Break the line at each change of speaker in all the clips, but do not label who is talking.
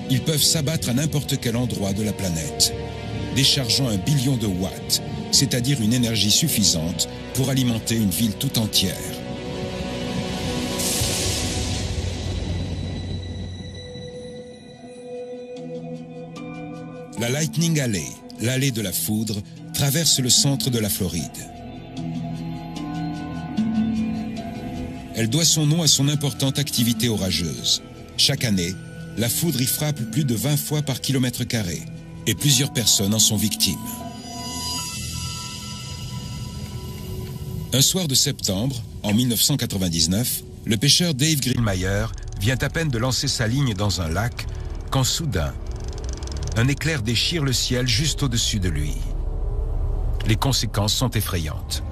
Ils peuvent s'abattre à n'importe quel endroit de la planète, déchargeant 1 billion de watts, c'est-à-dire une énergie suffisante pour alimenter une ville tout entière. La Lightning Alley, l'allée de la foudre, traverse le centre de la Floride. Elle doit son nom à son importante activité orageuse. Chaque année, la foudre y frappe plus de 20 fois par kilomètre carré et plusieurs personnes en sont victimes. Un soir de septembre, en 1999, le pêcheur Dave Grillmeyer vient à peine de lancer sa ligne dans un lac quand soudain, un éclair déchire le ciel juste au-dessus de lui. Les conséquences sont effrayantes.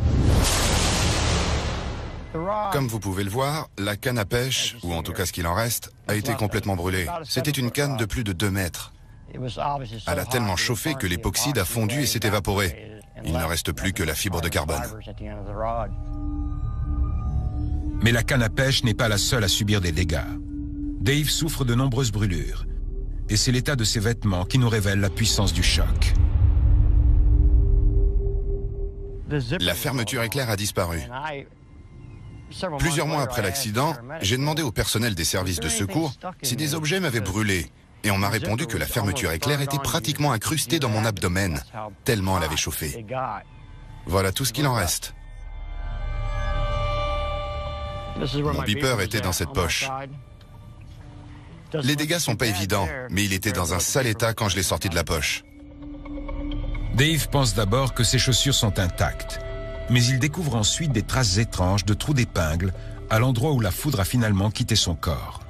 Comme vous pouvez le voir, la canne à pêche, ou en tout cas ce qu'il en reste, a été complètement brûlée. C'était une canne de plus de 2 mètres. Elle a tellement chauffé que l'époxyde a fondu et s'est évaporé. Il ne reste plus que la fibre de carbone.
Mais la canne à pêche n'est pas la seule à subir des dégâts. Dave souffre de nombreuses brûlures. Et c'est l'état de ses vêtements qui nous révèle la puissance du choc.
La fermeture éclair a disparu. Plusieurs mois après l'accident, j'ai demandé au personnel des services de secours si des objets m'avaient brûlé. Et on m'a répondu que la fermeture éclair était pratiquement incrustée dans mon abdomen, tellement elle avait chauffé. Voilà tout ce qu'il en reste. Mon beeper était dans cette poche. Les dégâts sont pas évidents, mais il était dans un sale état quand je l'ai sorti de la poche.
Dave pense d'abord que ses chaussures sont intactes, mais il découvre ensuite des traces étranges de trous d'épingle à l'endroit où la foudre a finalement quitté son corps.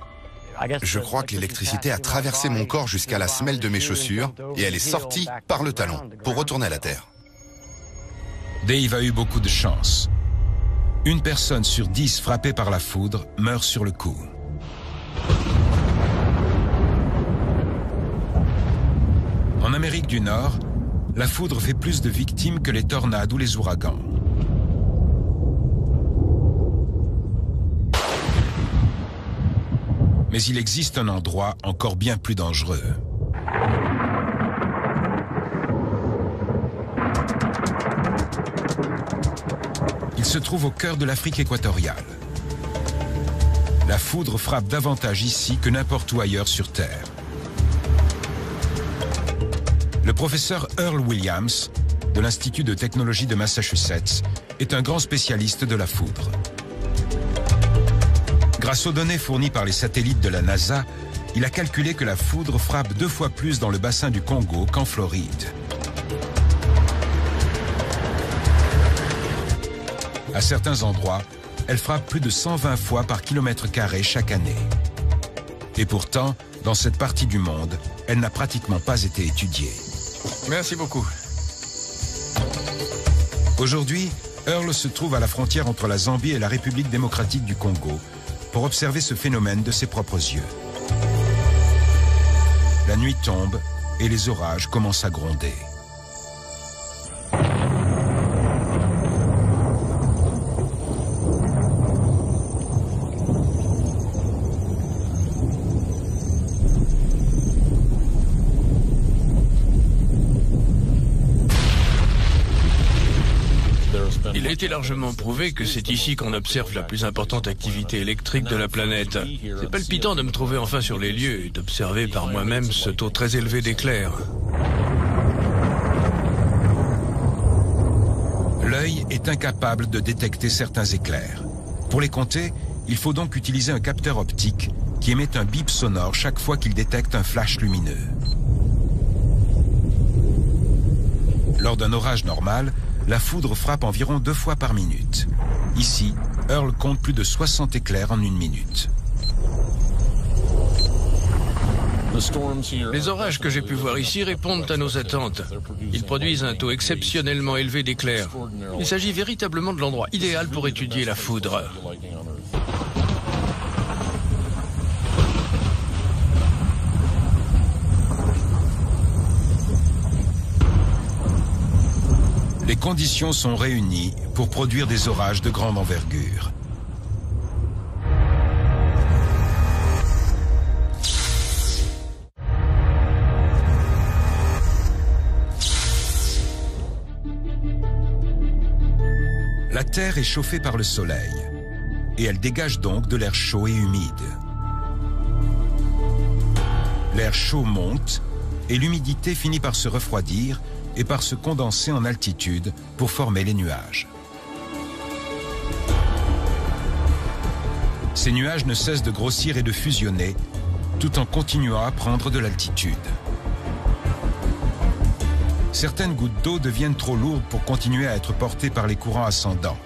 Je crois que l'électricité a traversé mon corps jusqu'à la semelle de mes chaussures et elle est sortie par le talon pour retourner à la terre.
Dave a eu beaucoup de chance. 1 personne sur 10 frappée par la foudre meurt sur le coup. En Amérique du Nord, la foudre fait plus de victimes que les tornades ou les ouragans. Mais il existe un endroit encore bien plus dangereux. Il se trouve au cœur de l'Afrique équatoriale. La foudre frappe davantage ici que n'importe où ailleurs sur Terre. Le professeur Earl Williams, de l'Institut de technologie de Massachusetts, est un grand spécialiste de la foudre. Grâce aux données fournies par les satellites de la NASA, il a calculé que la foudre frappe 2 fois plus dans le bassin du Congo qu'en Floride. À certains endroits, elle frappe plus de 120 fois par kilomètre carré chaque année. Et pourtant, dans cette partie du monde, elle n'a pratiquement pas été étudiée.
Merci beaucoup.
Aujourd'hui, Earl se trouve à la frontière entre la Zambie et la République démocratique du Congo pour observer ce phénomène de ses propres yeux. La nuit tombe et les orages commencent à gronder.
Il a été largement prouvé que c'est ici qu'on observe la plus importante activité électrique de la planète. C'est palpitant de me trouver enfin sur les lieux et d'observer par moi-même ce taux très élevé d'éclairs.
L'œil est incapable de détecter certains éclairs. Pour les compter, il faut donc utiliser un capteur optique qui émet un bip sonore chaque fois qu'il détecte un flash lumineux. Lors d'un orage normal, la foudre frappe environ 2 fois par minute. Ici, Earl compte plus de 60 éclairs en 1 minute.
Les orages que j'ai pu voir ici répondent à nos attentes. Ils produisent un taux exceptionnellement élevé d'éclairs. Il s'agit véritablement de l'endroit idéal pour étudier la foudre.
Les conditions sont réunies pour produire des orages de grande envergure. La Terre est chauffée par le Soleil et elle dégage donc de l'air chaud et humide. L'air chaud monte et l'humidité finit par se refroidir et par se condenser en altitude pour former les nuages. Ces nuages ne cessent de grossir et de fusionner tout en continuant à prendre de l'altitude. Certaines gouttes d'eau deviennent trop lourdes pour continuer à être portées par les courants ascendants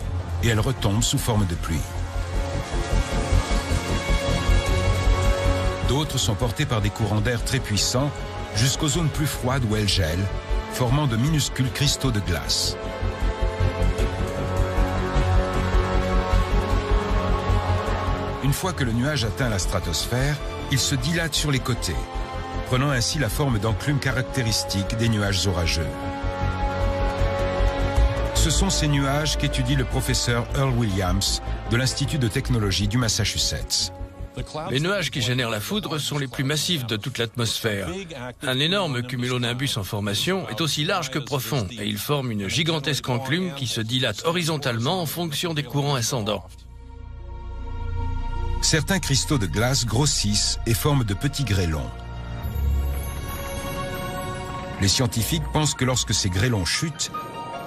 et elles retombent sous forme de pluie. D'autres sont portées par des courants d'air très puissants jusqu'aux zones plus froides où elles gèlent, formant de minuscules cristaux de glace. Une fois que le nuage atteint la stratosphère, il se dilate sur les côtés, prenant ainsi la forme d'enclumes caractéristiques des nuages orageux. Ce sont ces nuages qu'étudie le professeur Earl Williams de l'Institut de technologie du Massachusetts.
Les nuages qui génèrent la foudre sont les plus massifs de toute l'atmosphère. Un énorme cumulonimbus en formation est aussi large que profond et il forme une gigantesque enclume qui se dilate horizontalement en fonction des courants ascendants.
Certains cristaux de glace grossissent et forment de petits grêlons. Les scientifiques pensent que lorsque ces grêlons chutent,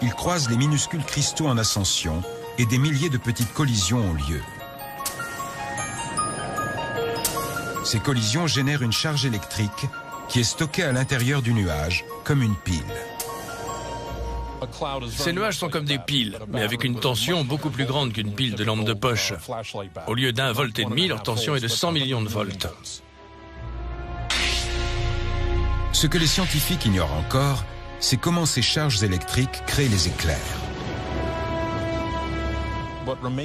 ils croisent les minuscules cristaux en ascension et des milliers de petites collisions ont lieu. Ces collisions génèrent une charge électrique qui est stockée à l'intérieur du nuage, comme une pile.
Ces nuages sont comme des piles, mais avec une tension beaucoup plus grande qu'une pile de lampe de poche. Au lieu d'1,5 volt, leur tension est de 100 millions de volts.
Ce que les scientifiques ignorent encore, c'est comment ces charges électriques créent les éclairs.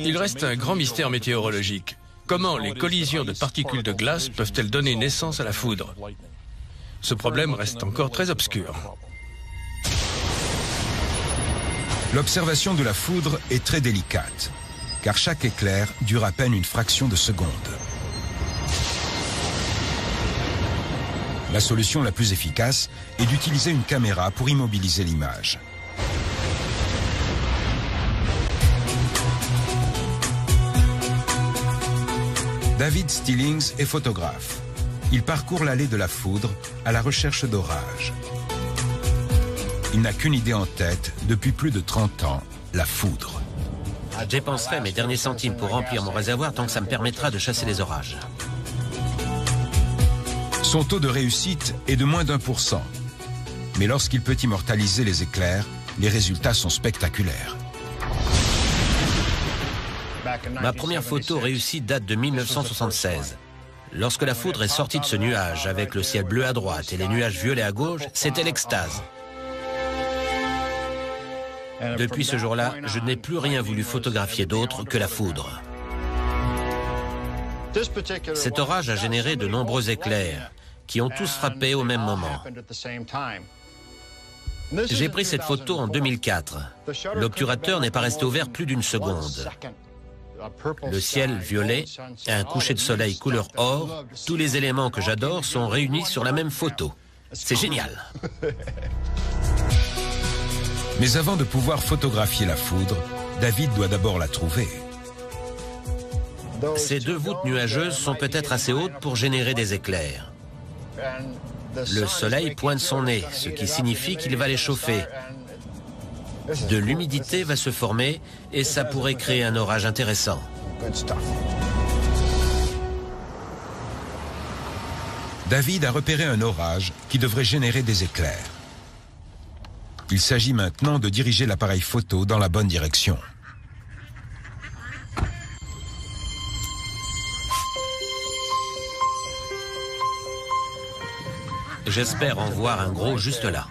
Il reste un grand mystère météorologique. Comment les collisions de particules de glace peuvent-elles donner naissance à la foudre? Ce problème reste encore très obscur.
L'observation de la foudre est très délicate, car chaque éclair dure à peine une fraction de seconde. La solution la plus efficace est d'utiliser une caméra pour immobiliser l'image. David Stillings est photographe. Il parcourt l'allée de la foudre à la recherche d'orages. Il n'a qu'une idée en tête depuis plus de 30 ans, la foudre.
Je dépenserai mes derniers centimes pour remplir mon réservoir tant que ça me permettra de chasser les orages.
Son taux de réussite est de moins d'1%. Mais lorsqu'il peut immortaliser les éclairs, les résultats sont spectaculaires.
Ma première photo réussie date de 1976. Lorsque la foudre est sortie de ce nuage, avec le ciel bleu à droite et les nuages violets à gauche, c'était l'extase. Depuis ce jour-là, je n'ai plus rien voulu photographier d'autre que la foudre. Cet orage a généré de nombreux éclairs, qui ont tous frappé au même moment. J'ai pris cette photo en 2004. L'obturateur n'est pas resté ouvert plus d'une seconde. Le ciel violet, un coucher de soleil couleur or, tous les éléments que j'adore sont réunis sur la même photo. C'est génial.
Mais avant de pouvoir photographier la foudre, David doit d'abord la trouver.
Ces deux voûtes nuageuses sont peut-être assez hautes pour générer des éclairs. Le soleil pointe son nez, ce qui signifie qu'il va les chauffer. De l'humidité va se former et ça pourrait créer un orage intéressant.
David a repéré un orage qui devrait générer des éclairs. Il s'agit maintenant de diriger l'appareil photo dans la bonne direction.
J'espère en voir un gros juste là.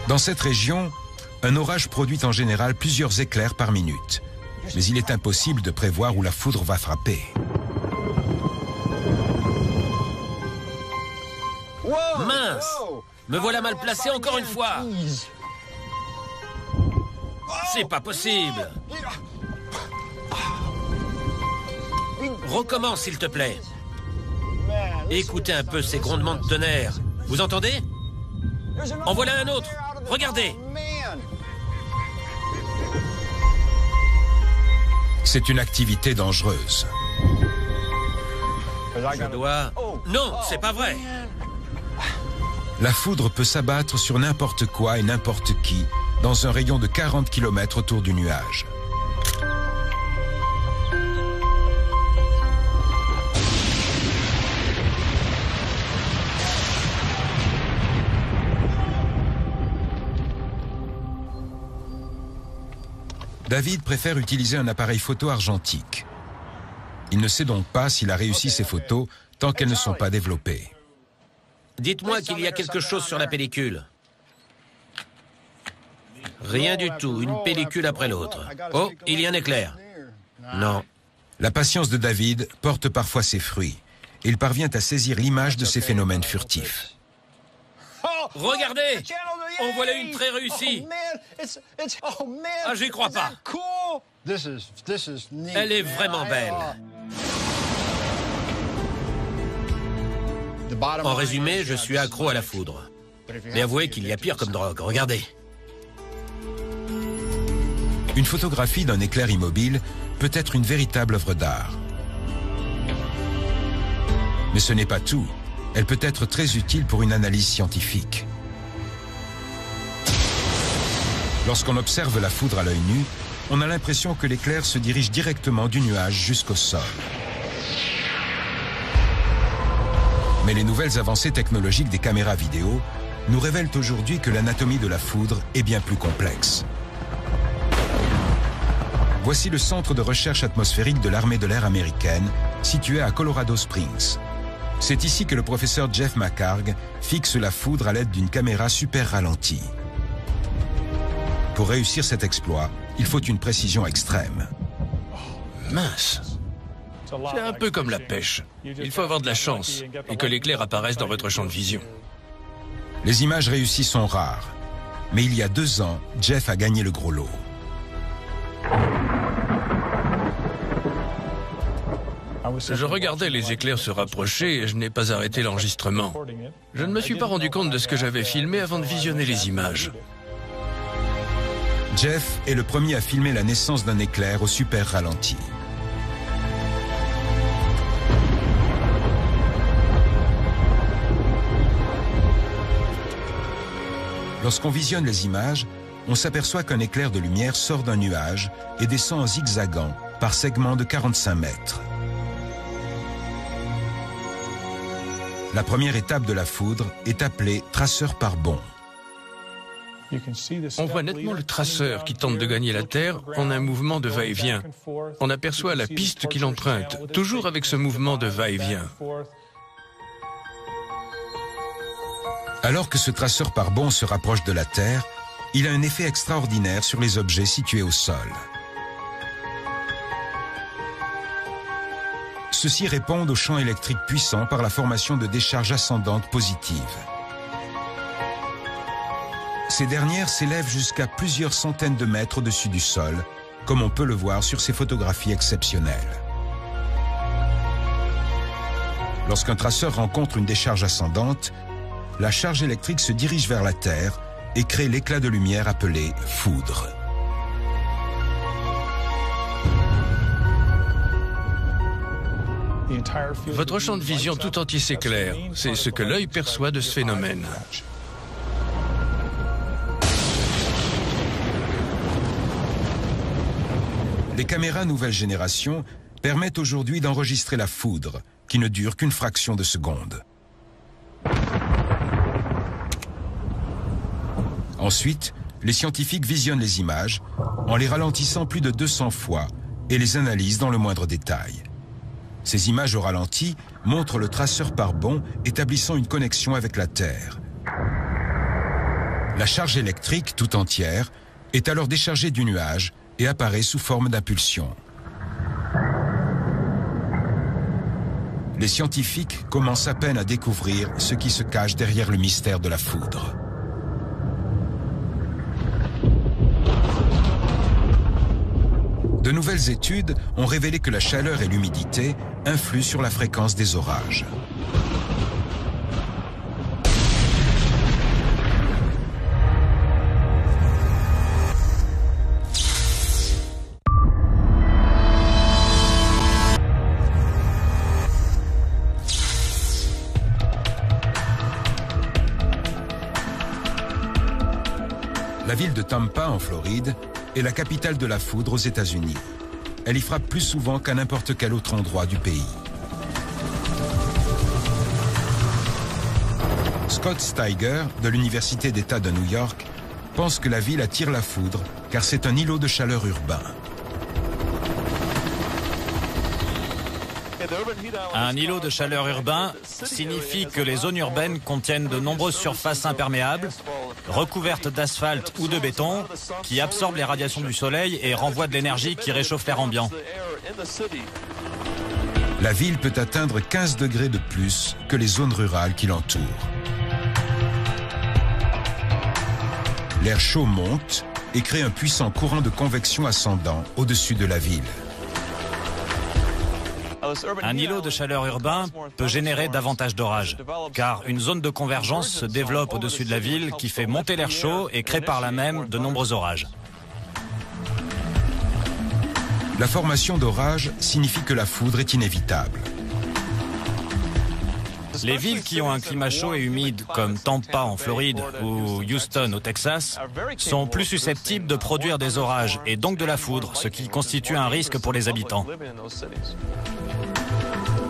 Dans cette région, un orage produit en général plusieurs éclairs par minute. Mais il est impossible de prévoir où la foudre va frapper.
Mince! Me voilà mal placé encore une fois! C'est pas possible! Recommence, s'il te plaît. Écoutez un peu ces grondements de tonnerre. Vous entendez? En voilà un autre. Regardez.
C'est une activité dangereuse.
Je dois... Non, c'est pas vrai.
La foudre peut s'abattre sur n'importe quoi et n'importe qui dans un rayon de 40 km autour du nuage. David préfère utiliser un appareil photo argentique. Il ne sait donc pas s'il a réussi ses photos tant qu'elles ne sont pas développées.
Dites-moi qu'il y a quelque chose sur la pellicule. Rien du tout, une pellicule après l'autre. Oh, il y a un éclair. Non.
La patience de David porte parfois ses fruits. Il parvient à saisir l'image de ces phénomènes furtifs.
Regardez! En voilà une très réussie. Ah, j'y crois pas. Elle est vraiment belle. En résumé, je suis accro à la foudre. Mais avouez qu'il y a pire comme drogue. Regardez.
Une photographie d'un éclair immobile peut être une véritable œuvre d'art. Mais ce n'est pas tout. Elle peut être très utile pour une analyse scientifique. Lorsqu'on observe la foudre à l'œil nu, on a l'impression que l'éclair se dirige directement du nuage jusqu'au sol. Mais les nouvelles avancées technologiques des caméras vidéo nous révèlent aujourd'hui que l'anatomie de la foudre est bien plus complexe. Voici le centre de recherche atmosphérique de l'armée de l'air américaine, situé à Colorado Springs. C'est ici que le professeur Jeff McHargue fixe la foudre à l'aide d'une caméra super ralentie. Pour réussir cet exploit, il faut une précision extrême.
Mince. C'est un peu comme la pêche. Il faut avoir de la chance et que l'éclair apparaisse dans votre champ de vision.
Les images réussies sont rares. Mais il y a 2 ans, Jeff a gagné le gros lot.
Je regardais les éclairs se rapprocher et je n'ai pas arrêté l'enregistrement. Je ne me suis pas rendu compte de ce que j'avais filmé avant de visionner les images.
Jeff est le premier à filmer la naissance d'un éclair au super ralenti. Lorsqu'on visionne les images, on s'aperçoit qu'un éclair de lumière sort d'un nuage et descend en zigzagant par segments de 45 mètres. La première étape de la foudre est appelée traceur par bond.
On voit nettement le traceur qui tente de gagner la Terre en un mouvement de va-et-vient. On aperçoit la piste qu'il emprunte, toujours avec ce mouvement de va-et-vient.
Alors que ce traceur par bond se rapproche de la Terre, il a un effet extraordinaire sur les objets situés au sol. Ceux-ci répondent aux champs électriques puissants par la formation de décharges ascendantes positives. Ces dernières s'élèvent jusqu'à plusieurs centaines de mètres au-dessus du sol, comme on peut le voir sur ces photographies exceptionnelles. Lorsqu'un traceur rencontre une décharge ascendante, la charge électrique se dirige vers la Terre et crée l'éclat de lumière appelé foudre.
Votre champ de vision tout entier s'éclaire. C'est ce que l'œil perçoit de ce phénomène.
Les caméras nouvelle génération permettent aujourd'hui d'enregistrer la foudre, qui ne dure qu'une fraction de seconde. Ensuite, les scientifiques visionnent les images en les ralentissant plus de 200 fois et les analysent dans le moindre détail. Ces images au ralenti montrent le traceur par bond établissant une connexion avec la Terre. La charge électrique tout entière est alors déchargée du nuage et apparaît sous forme d'impulsion. Les scientifiques commencent à peine à découvrir ce qui se cache derrière le mystère de la foudre. De nouvelles études ont révélé que la chaleur et l'humidité influent sur la fréquence des orages. La ville de Tampa, en Floride, est la capitale de la foudre aux États-Unis. Elle y frappe plus souvent qu'à n'importe quel autre endroit du pays. Scott Steiger, de l'Université d'État de New York, pense que la ville attire la foudre car c'est un îlot de chaleur urbain.
Un îlot de chaleur urbain signifie que les zones urbaines contiennent de nombreuses surfaces imperméables, recouvertes d'asphalte ou de béton, qui absorbent les radiations du soleil et renvoient de l'énergie qui réchauffe l'air ambiant.
La ville peut atteindre 15 degrés de plus que les zones rurales qui l'entourent. L'air chaud monte et crée un puissant courant de convection ascendant au-dessus de la ville.
Un îlot de chaleur urbain peut générer davantage d'orages, car une zone de convergence se développe au-dessus de la ville qui fait monter l'air chaud et crée par là même de nombreux orages.
La formation d'orages signifie que la foudre est inévitable.
Les villes qui ont un climat chaud et humide, comme Tampa en Floride ou Houston au Texas, sont plus susceptibles de produire des orages et donc de la foudre, ce qui constitue un risque pour les habitants.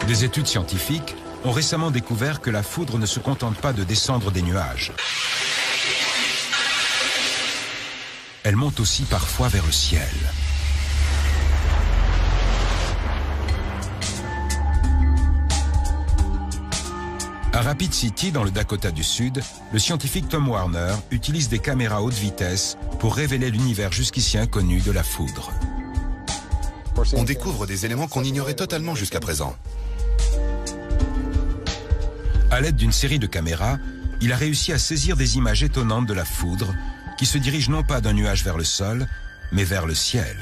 Des études scientifiques ont récemment découvert que la foudre ne se contente pas de descendre des nuages. Elle monte aussi parfois vers le ciel. À Rapid City, dans le Dakota du Sud, le scientifique Tom Warner utilise des caméras haute vitesse pour révéler l'univers jusqu'ici inconnu de la foudre.
On découvre des éléments qu'on ignorait totalement jusqu'à présent.
À l'aide d'une série de caméras, il a réussi à saisir des images étonnantes de la foudre qui se dirige non pas d'un nuage vers le sol, mais vers le ciel.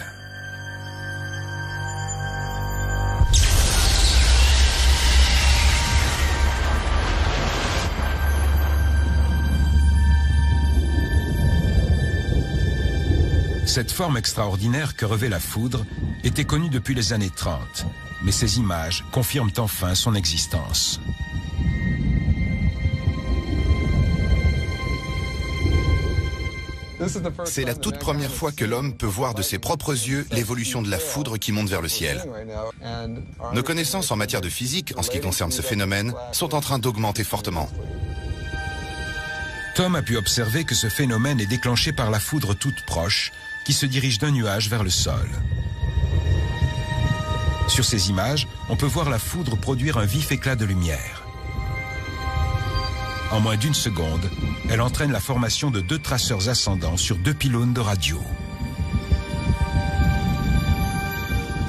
Cette forme extraordinaire que revêt la foudre était connue depuis les années 30, mais ces images confirment enfin son existence.
C'est la toute première fois que l'homme peut voir de ses propres yeux l'évolution de la foudre qui monte vers le ciel. Nos connaissances en matière de physique, en ce qui concerne ce phénomène, sont en train d'augmenter fortement.
Tom a pu observer que ce phénomène est déclenché par la foudre toute proche qui se dirige d'un nuage vers le sol. Sur ces images, on peut voir la foudre produire un vif éclat de lumière. En moins d'une seconde, elle entraîne la formation de 2 traceurs ascendants sur 2 pylônes de radio.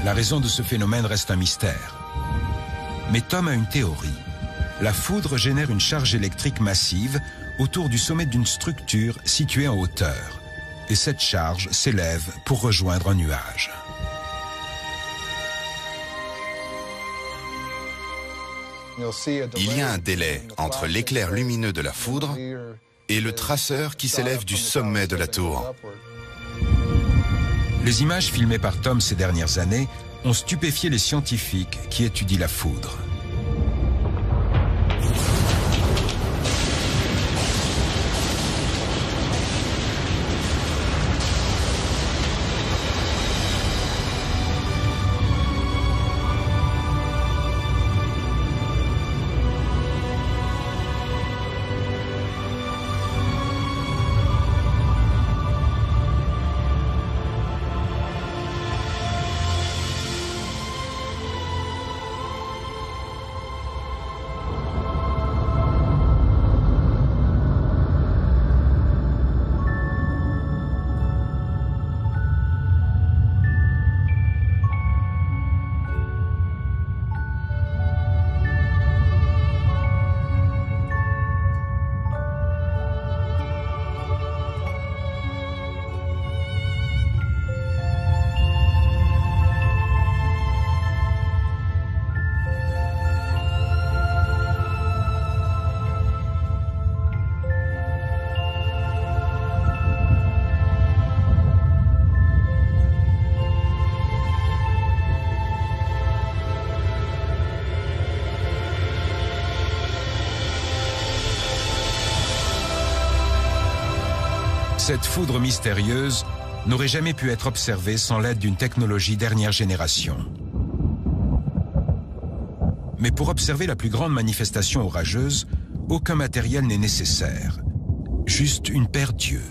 La raison de ce phénomène reste un mystère. Mais Tom a une théorie. La foudre génère une charge électrique massive autour du sommet d'une structure située en hauteur. Et cette charge s'élève pour rejoindre un nuage.
Il y a un délai entre l'éclair lumineux de la foudre et le traceur qui s'élève du sommet de la tour.
Les images filmées par Tom ces dernières années ont stupéfié les scientifiques qui étudient la foudre. Cette foudre mystérieuse n'aurait jamais pu être observée sans l'aide d'une technologie dernière génération. Mais pour observer la plus grande manifestation orageuse, aucun matériel n'est nécessaire. Juste une paire d'yeux.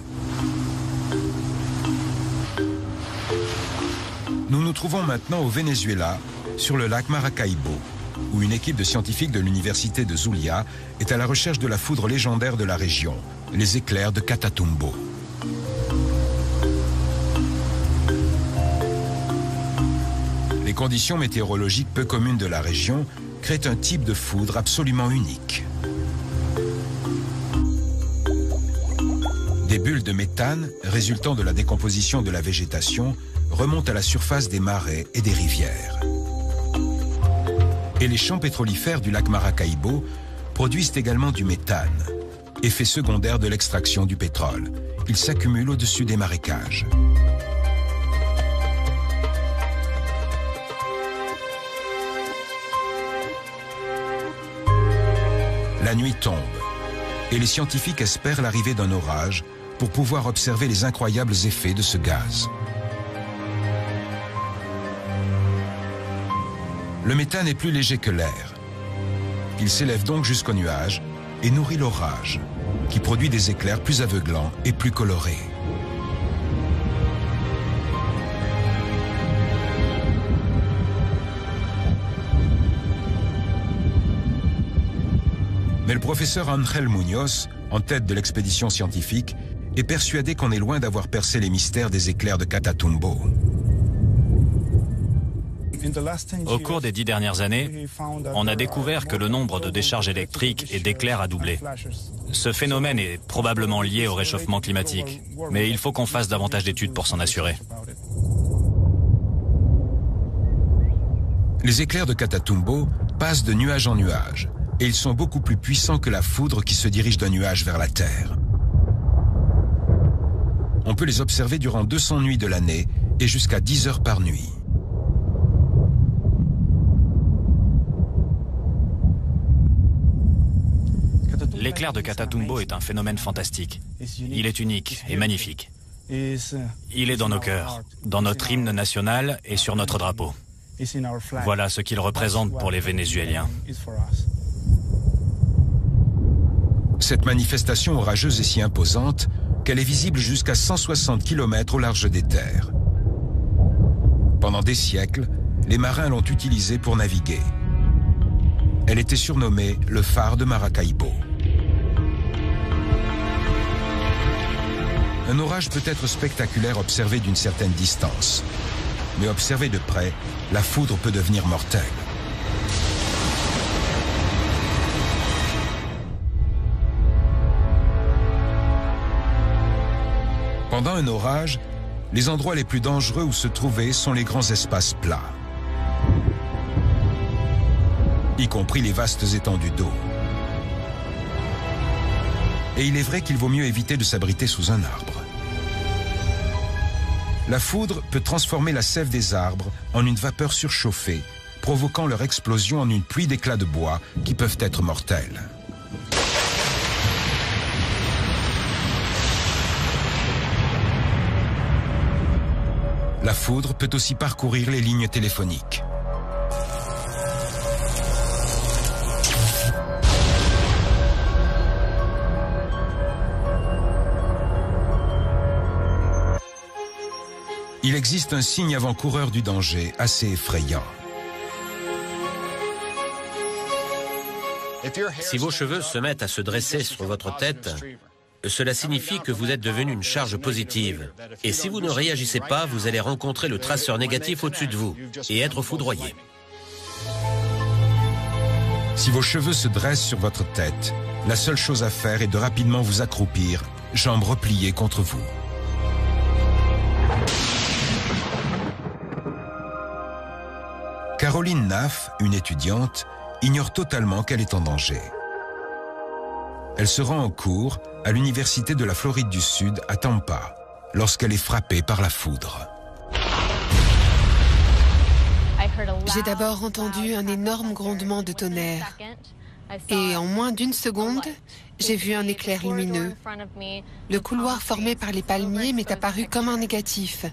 Nous nous trouvons maintenant au Venezuela, sur le lac Maracaibo, où une équipe de scientifiques de l'université de Zulia est à la recherche de la foudre légendaire de la région, les éclairs de Catatumbo. Les conditions météorologiques peu communes de la région créent un type de foudre absolument unique. Des bulles de méthane, résultant de la décomposition de la végétation, remontent à la surface des marais et des rivières. Et les champs pétrolifères du lac Maracaibo produisent également du méthane, effet secondaire de l'extraction du pétrole. Il s'accumule au-dessus des marécages. La nuit tombe et les scientifiques espèrent l'arrivée d'un orage pour pouvoir observer les incroyables effets de ce gaz. Le méthane est plus léger que l'air. Il s'élève donc jusqu'aux nuages et nourrit l'orage, qui produit des éclairs plus aveuglants et plus colorés. Mais le professeur Ángel Muñoz, en tête de l'expédition scientifique, est persuadé qu'on est loin d'avoir percé les mystères des éclairs de Catatumbo.
Au cours des 10 dernières années, on a découvert que le nombre de décharges électriques et d'éclairs a doublé. Ce phénomène est probablement lié au réchauffement climatique, mais il faut qu'on fasse davantage d'études pour s'en assurer.
Les éclairs de Catatumbo passent de nuage en nuage, et ils sont beaucoup plus puissants que la foudre qui se dirige d'un nuage vers la Terre. On peut les observer durant 200 nuits de l'année et jusqu'à 10 heures par nuit.
L'éclair de Catatumbo est un phénomène fantastique. Il est unique et magnifique. Il est dans nos cœurs, dans notre hymne national et sur notre drapeau. Voilà ce qu'il représente pour les Vénézuéliens.
Cette manifestation orageuse est si imposante qu'elle est visible jusqu'à 160 km au large des terres. Pendant des siècles, les marins l'ont utilisée pour naviguer. Elle était surnommée le phare de Maracaibo. Un orage peut être spectaculaire observé d'une certaine distance, mais observé de près, la foudre peut devenir mortelle. Pendant un orage, les endroits les plus dangereux où se trouver sont les grands espaces plats, y compris les vastes étendues d'eau. Et il est vrai qu'il vaut mieux éviter de s'abriter sous un arbre. La foudre peut transformer la sève des arbres en une vapeur surchauffée, provoquant leur explosion en une pluie d'éclats de bois qui peuvent être mortels. La foudre peut aussi parcourir les lignes téléphoniques. Il existe un signe avant-coureur du danger assez effrayant.
Si vos cheveux se mettent à se dresser sur votre tête, cela signifie que vous êtes devenu une charge positive. Et si vous ne réagissez pas, vous allez rencontrer le traceur négatif au-dessus de vous et être foudroyé.
Si vos cheveux se dressent sur votre tête, la seule chose à faire est de rapidement vous accroupir, jambes repliées contre vous. Caroline Naff, une étudiante, ignore totalement qu'elle est en danger. Elle se rend en cours à l'université de la Floride du Sud à Tampa, lorsqu'elle est frappée par la foudre.
J'ai d'abord entendu un énorme grondement de tonnerre. Et en moins d'une seconde, j'ai vu un éclair lumineux. Le couloir formé par les palmiers m'est apparu comme un négatif.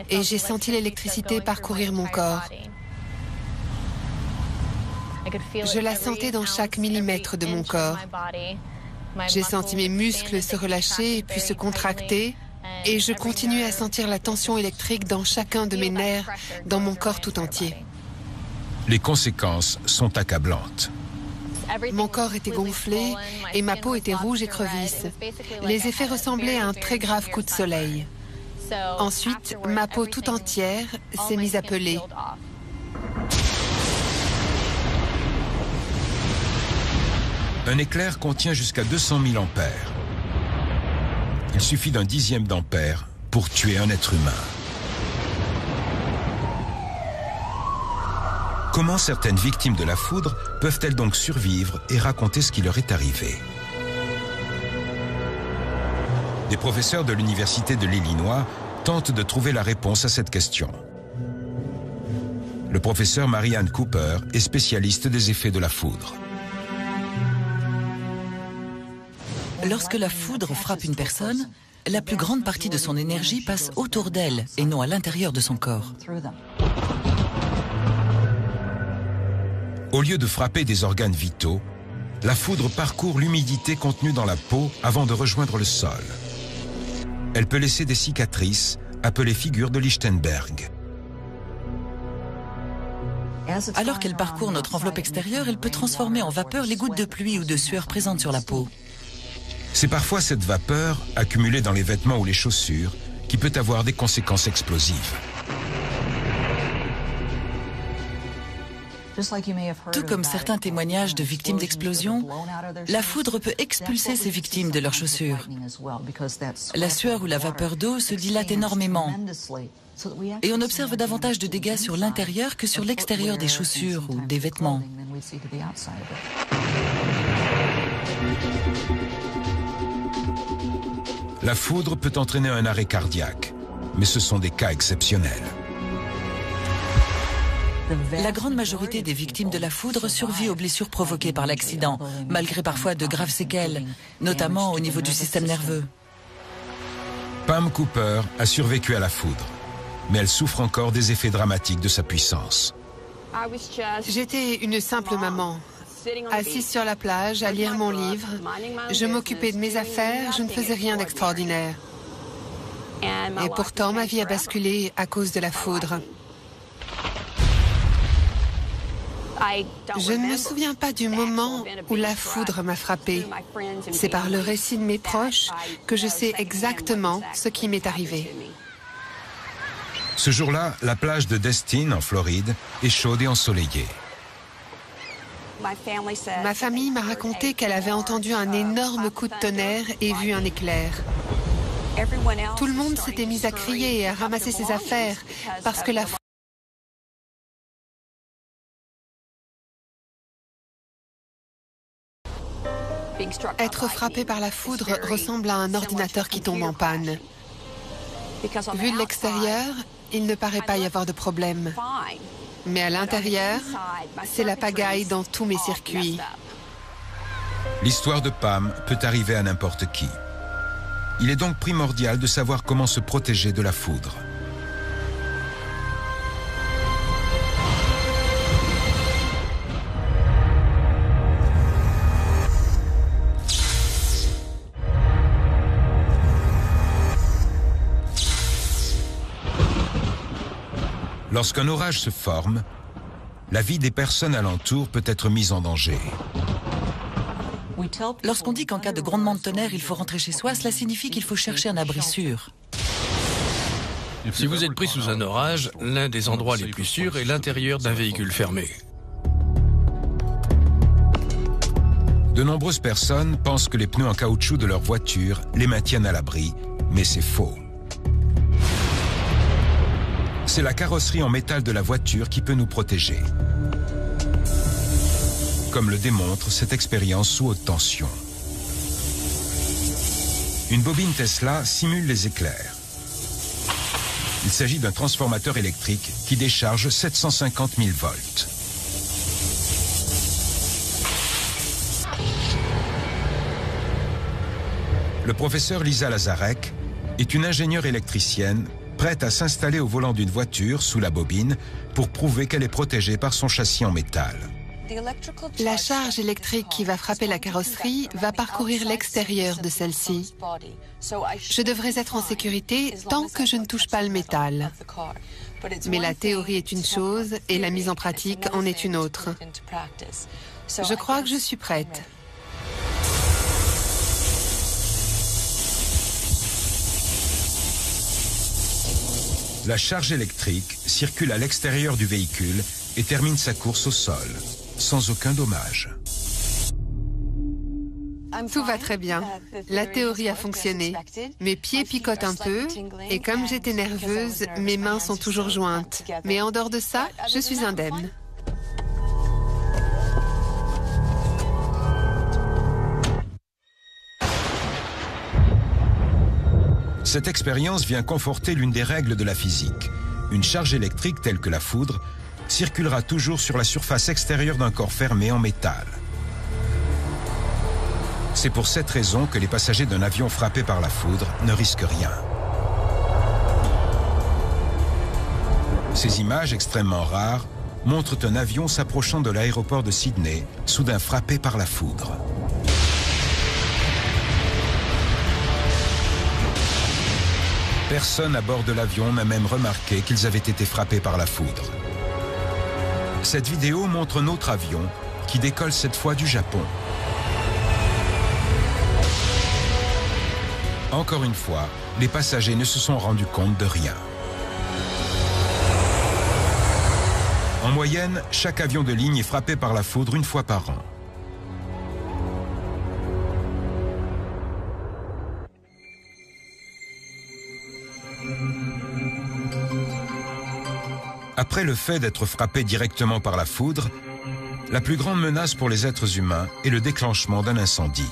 Et j'ai senti l'électricité parcourir mon corps. Je la sentais dans chaque millimètre de mon corps. J'ai senti mes muscles se relâcher puis se contracter. Et je continuais à sentir la tension électrique dans chacun de mes nerfs, dans mon corps tout entier.
Les conséquences sont accablantes.
Mon corps était gonflé et ma peau était rouge et crevisse. Les effets ressemblaient à un très grave coup de soleil. Ensuite, ma peau tout entière s'est mise à peler.
Un éclair contient jusqu'à 200 000 ampères. Il suffit d'un dixième d'ampère pour tuer un être humain. Comment certaines victimes de la foudre peuvent-elles donc survivre et raconter ce qui leur est arrivé? Des professeurs de l'Université de l'Illinois tentent de trouver la réponse à cette question. Le professeur Marianne Cooper est spécialiste des effets de la foudre.
Lorsque la foudre frappe une personne, la plus grande partie de son énergie passe autour d'elle et non à l'intérieur de son corps.
Au lieu de frapper des organes vitaux, la foudre parcourt l'humidité contenue dans la peau avant de rejoindre le sol. Elle peut laisser des cicatrices, appelées figures de Lichtenberg.
Alors qu'elle parcourt notre enveloppe extérieure, elle peut transformer en vapeur les gouttes de pluie ou de sueur présentes sur la peau.
C'est parfois cette vapeur, accumulée dans les vêtements ou les chaussures, qui peut avoir des conséquences explosives.
Tout comme certains témoignages de victimes d'explosions, la foudre peut expulser ces victimes de leurs chaussures. La sueur ou la vapeur d'eau se dilate énormément et on observe davantage de dégâts sur l'intérieur que sur l'extérieur des chaussures ou des vêtements.
La foudre peut entraîner un arrêt cardiaque, mais ce sont des cas exceptionnels.
La grande majorité des victimes de la foudre survit aux blessures provoquées par l'accident, malgré parfois de graves séquelles, notamment au niveau du système nerveux.
Pam Cooper a survécu à la foudre, mais elle souffre encore des effets dramatiques de sa puissance.
J'étais une simple maman, assise sur la plage à lire mon livre. Je m'occupais de mes affaires, je ne faisais rien d'extraordinaire. Et pourtant, ma vie a basculé à cause de la foudre. Je ne me souviens pas du moment où la foudre m'a frappée. C'est par le récit de mes proches que je sais exactement ce qui m'est arrivé.
Ce jour-là, la plage de Destin, en Floride, est chaude et ensoleillée.
Ma famille m'a raconté qu'elle avait entendu un énorme coup de tonnerre et vu un éclair. Tout le monde s'était mis à crier et à ramasser ses affaires parce que la foudre... Être frappé par la foudre ressemble à un ordinateur qui tombe en panne. Vu de l'extérieur, il ne paraît pas y avoir de problème. Mais à l'intérieur, c'est la pagaille dans tous mes circuits.
L'histoire de Pam peut arriver à n'importe qui. Il est donc primordial de savoir comment se protéger de la foudre. Lorsqu'un orage se forme, la vie des personnes alentour peut être mise en danger.
Lorsqu'on dit qu'en cas de grondement de tonnerre, il faut rentrer chez soi, cela signifie qu'il faut chercher un abri sûr.
Si vous êtes pris sous un orage, l'un des endroits les plus sûrs est l'intérieur d'un véhicule fermé.
De nombreuses personnes pensent que les pneus en caoutchouc de leur voiture les maintiennent à l'abri, mais c'est faux. C'est la carrosserie en métal de la voiture qui peut nous protéger. Comme le démontre cette expérience sous haute tension. Une bobine Tesla simule les éclairs. Il s'agit d'un transformateur électrique qui décharge 750 000 volts. Le professeur Lisa Lazarek est une ingénieure électricienne prête à s'installer au volant d'une voiture sous la bobine pour prouver qu'elle est protégée par son châssis en métal.
La charge électrique qui va frapper la carrosserie va parcourir l'extérieur de celle-ci. Je devrais être en sécurité tant que je ne touche pas le métal. Mais la théorie est une chose et la mise en pratique en est une autre. Je crois que je suis prête.
La charge électrique circule à l'extérieur du véhicule et termine sa course au sol, sans aucun dommage.
Tout va très bien. La théorie a fonctionné. Mes pieds picotent un peu et comme j'étais nerveuse, mes mains sont toujours jointes. Mais en dehors de ça, je suis indemne.
Cette expérience vient conforter l'une des règles de la physique. Une charge électrique telle que la foudre circulera toujours sur la surface extérieure d'un corps fermé en métal. C'est pour cette raison que les passagers d'un avion frappé par la foudre ne risquent rien. Ces images extrêmement rares montrent un avion s'approchant de l'aéroport de Sydney, soudain frappé par la foudre. Personne à bord de l'avion n'a même remarqué qu'ils avaient été frappés par la foudre. Cette vidéo montre un autre avion qui décolle cette fois du Japon. Encore une fois, les passagers ne se sont rendus compte de rien. En moyenne, chaque avion de ligne est frappé par la foudre une fois par an. Après le fait d'être frappé directement par la foudre, la plus grande menace pour les êtres humains est le déclenchement d'un incendie.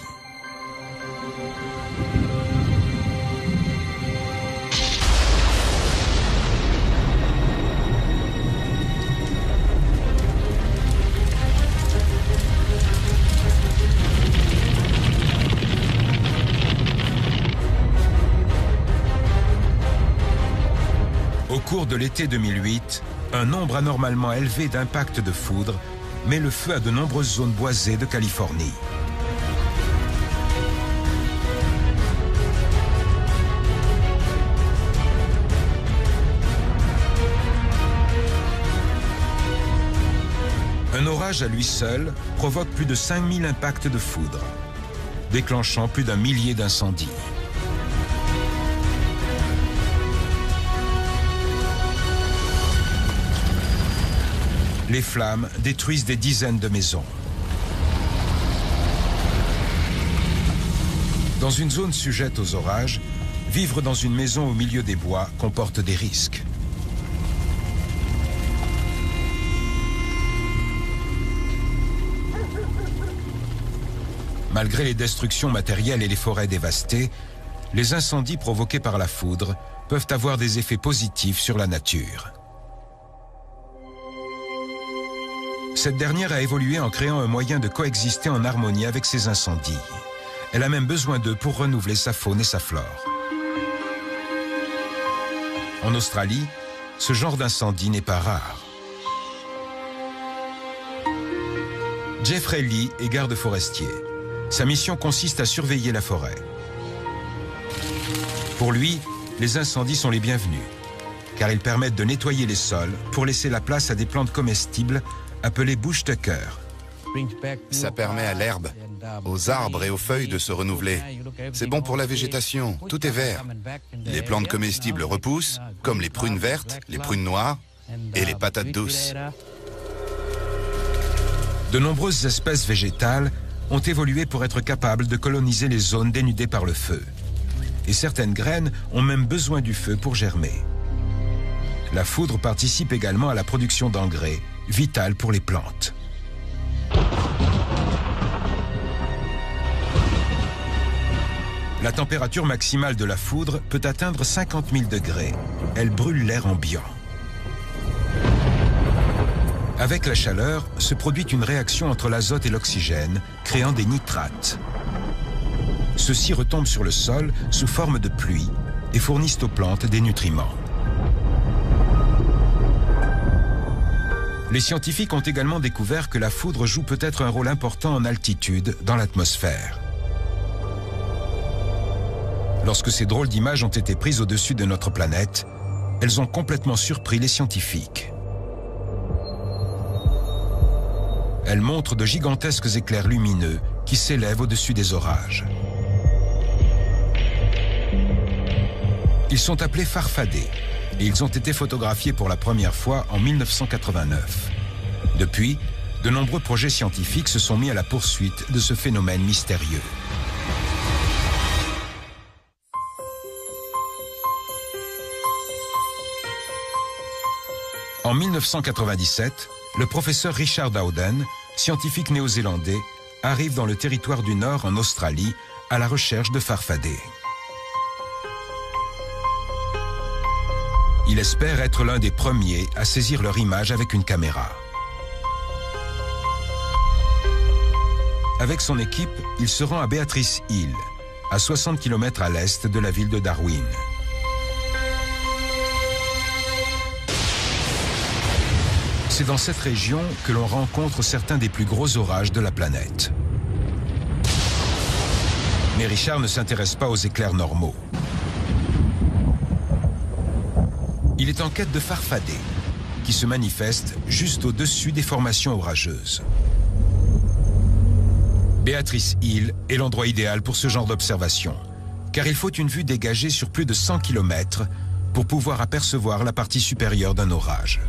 Au cours de l'été 2008, un nombre anormalement élevé d'impacts de foudre met le feu à de nombreuses zones boisées de Californie. Un orage à lui seul provoque plus de 5000 impacts de foudre, déclenchant plus d'1 millier d'incendies. Les flammes détruisent des dizaines de maisons. Dans une zone sujette aux orages, vivre dans une maison au milieu des bois comporte des risques. Malgré les destructions matérielles et les forêts dévastées, les incendies provoqués par la foudre peuvent avoir des effets positifs sur la nature. Cette dernière a évolué en créant un moyen de coexister en harmonie avec ces incendies. Elle a même besoin d'eux pour renouveler sa faune et sa flore. En Australie, ce genre d'incendie n'est pas rare. Jeffrey Lee est garde forestier. Sa mission consiste à surveiller la forêt. Pour lui, les incendies sont les bienvenus, car ils permettent de nettoyer les sols pour laisser la place à des plantes comestibles appelées bush tucker.
Ça permet à l'herbe, aux arbres et aux feuilles de se renouveler. C'est bon pour la végétation, tout est vert. Les plantes comestibles repoussent, comme les prunes vertes, les prunes noires et les patates douces.
De nombreuses espèces végétales ont évolué pour être capables de coloniser les zones dénudées par le feu. Et certaines graines ont même besoin du feu pour germer. La foudre participe également à la production d'engrais, vital pour les plantes. La température maximale de la foudre peut atteindre 50 000 degrés. Elle brûle l'air ambiant. Avec la chaleur, se produit une réaction entre l'azote et l'oxygène, créant des nitrates. ceux-ci retombent sur le sol sous forme de pluie et fournissent aux plantes des nutriments. Les scientifiques ont également découvert que la foudre joue peut-être un rôle important en altitude dans l'atmosphère. Lorsque ces drôles d'images ont été prises au-dessus de notre planète, elles ont complètement surpris les scientifiques. Elles montrent de gigantesques éclairs lumineux qui s'élèvent au-dessus des orages. Ils sont appelés farfadets et ils ont été photographiés pour la première fois en 1989. Depuis, de nombreux projets scientifiques se sont mis à la poursuite de ce phénomène mystérieux. En 1997, le professeur Richard Dowden, scientifique néo-zélandais, arrive dans le territoire du Nord en Australie à la recherche de farfadets. Il espère être l'un des premiers à saisir leur image avec une caméra. Avec son équipe, il se rend à Beatrice Hill, à 60 km à l'est de la ville de Darwin. C'est dans cette région que l'on rencontre certains des plus gros orages de la planète. Mais Richard ne s'intéresse pas aux éclairs normaux. Il est en quête de farfadets, qui se manifestent juste au-dessus des formations orageuses. Beatrice Hill est l'endroit idéal pour ce genre d'observation, car il faut une vue dégagée sur plus de 100 km pour pouvoir apercevoir la partie supérieure d'un orage.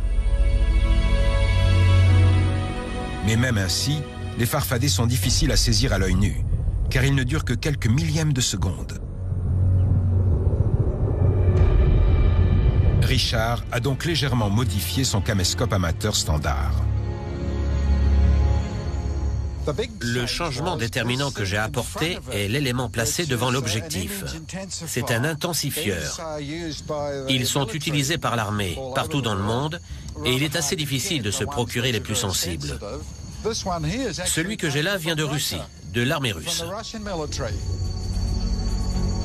Mais même ainsi, les farfadets sont difficiles à saisir à l'œil nu, car ils ne durent que quelques millièmes de seconde. Richard a donc légèrement modifié son caméscope amateur standard.
Le changement déterminant que j'ai apporté est l'élément placé devant l'objectif. C'est un intensifieur. Ils sont utilisés par l'armée partout dans le monde et il est assez difficile de se procurer les plus sensibles. Celui que j'ai là vient de Russie, de l'armée russe.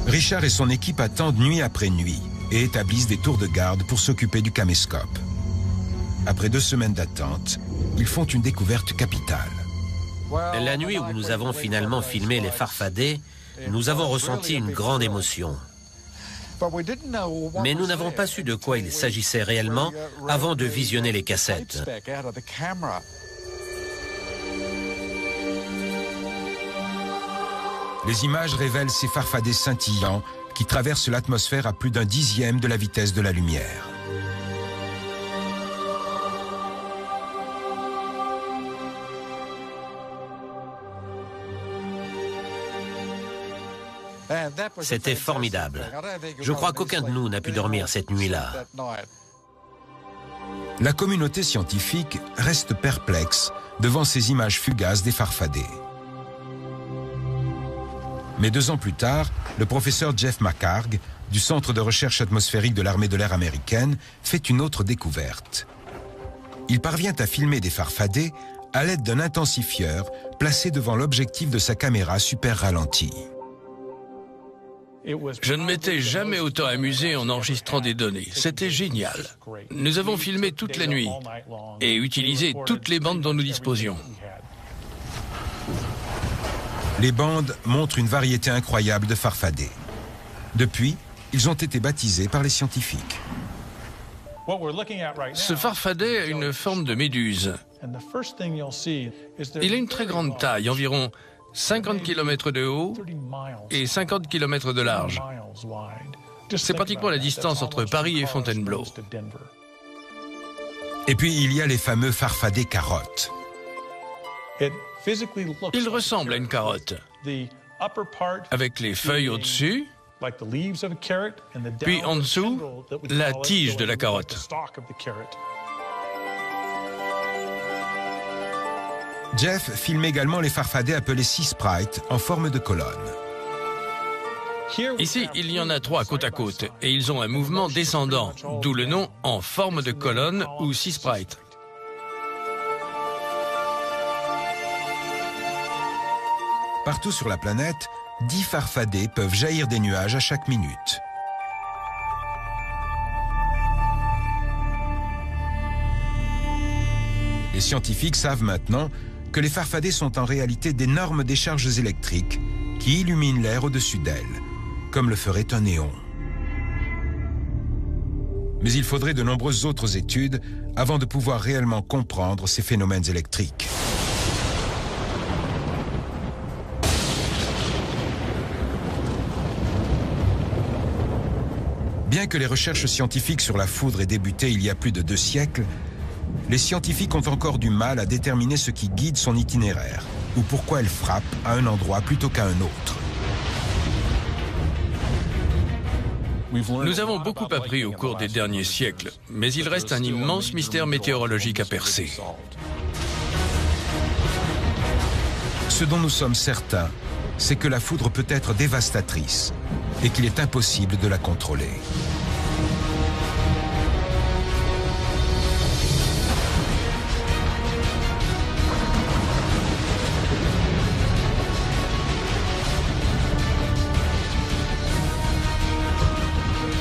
Richard et son équipe attendent nuit après nuit et établissent des tours de garde pour s'occuper du caméscope. Après 2 semaines d'attente, ils font une découverte capitale.
La nuit où nous avons finalement filmé les farfadets, nous avons ressenti une grande émotion. Mais nous n'avons pas su de quoi il s'agissait réellement avant de visionner les cassettes.
Les images révèlent ces farfadets scintillants qui traversent l'atmosphère à plus d'un dixième de la vitesse de la lumière.
C'était formidable. Je crois qu'aucun de nous n'a pu dormir cette nuit-là.
La communauté scientifique reste perplexe devant ces images fugaces des farfadets. Mais 2 ans plus tard, le professeur Jeff McHargue, du Centre de recherche atmosphérique de l'armée de l'air américaine, fait une autre découverte. Il parvient à filmer des farfadets à l'aide d'un intensifieur placé devant l'objectif de sa caméra super ralentie.
Je ne m'étais jamais autant amusé en enregistrant des données. C'était génial. Nous avons filmé toute la nuit et utilisé toutes les bandes dont nous disposions.
Les bandes montrent une variété incroyable de farfadets. Depuis, ils ont été baptisés par les scientifiques.
Ce farfadet a une forme de méduse. Il a une très grande taille, environ 50 km de haut et 50 km de large. C'est pratiquement la distance entre Paris et Fontainebleau.
Et puis il y a les fameux farfadets carottes.
Il ressemble à une carotte, avec les feuilles au-dessus, puis en dessous, la tige de la carotte.
Jeff filme également les farfadets appelés Sea Sprite en forme de colonne.
Ici, il y en a 3 côte à côte et ils ont un mouvement descendant, d'où le nom en forme de colonne ou Sea Sprite.
Partout sur la planète, 10 farfadets peuvent jaillir des nuages à chaque minute. Les scientifiques savent maintenant que les farfadets sont en réalité d'énormes décharges électriques qui illuminent l'air au-dessus d'elles, comme le ferait un néon. Mais il faudrait de nombreuses autres études avant de pouvoir réellement comprendre ces phénomènes électriques. Bien que les recherches scientifiques sur la foudre aient débuté il y a plus de 2 siècles, les scientifiques ont encore du mal à déterminer ce qui guide son itinéraire ou pourquoi elle frappe à un endroit plutôt qu'à un autre.
Nous avons beaucoup appris au cours des derniers siècles, mais il reste un immense mystère météorologique à percer.
Ce dont nous sommes certains, c'est que la foudre peut être dévastatrice et qu'il est impossible de la contrôler.